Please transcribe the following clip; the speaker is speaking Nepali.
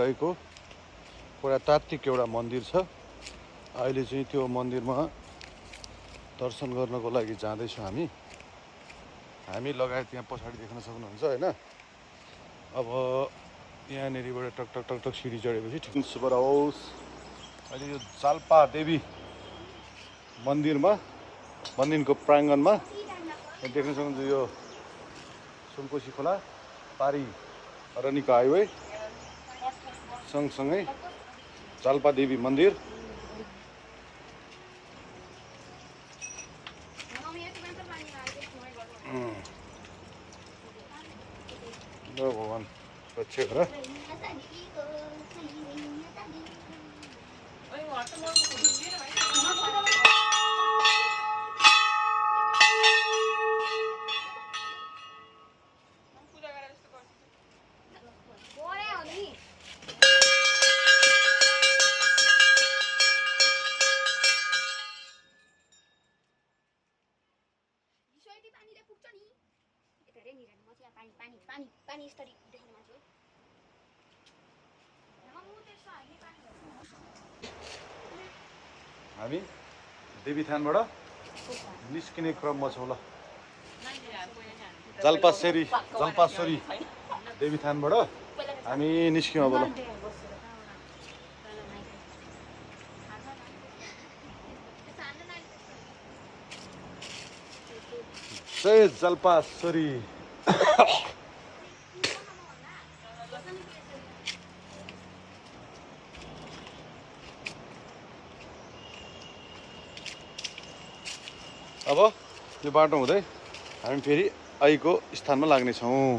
रहेको पुरातात्विक एउटा मन्दिर छ। अहिले चाहिँ त्यो मन्दिरमा दर्शन गर्नको लागि जाँदैछौँ हामी लगायत यहाँ पछाडि देख्न सक्नुहुन्छ हैन। अब यहाँनेरिबाट टक टक टक टक सिडी चढेपछि ठिक सुपर हाउस। अहिले यो जाल्पा देवी मन्दिरको प्राङ्गणमा देख्न सक्नुहुन्छ यो सुनकोशी खोला, पारी अरनिका हाइवे सँगसँगै जाल्पा देवी मन्दिर। भगवान् रक्षा गर। हामी देवीथानबाट निस्किने क्रममा छौँ ल। जल्पासरी देवीथानबाट हामी निस्क्यौँ अब ल। जय जल्पासरी। अब यो बाटो हुँदै हामी फेरि आइको स्थानमा लाग्नेछौँ।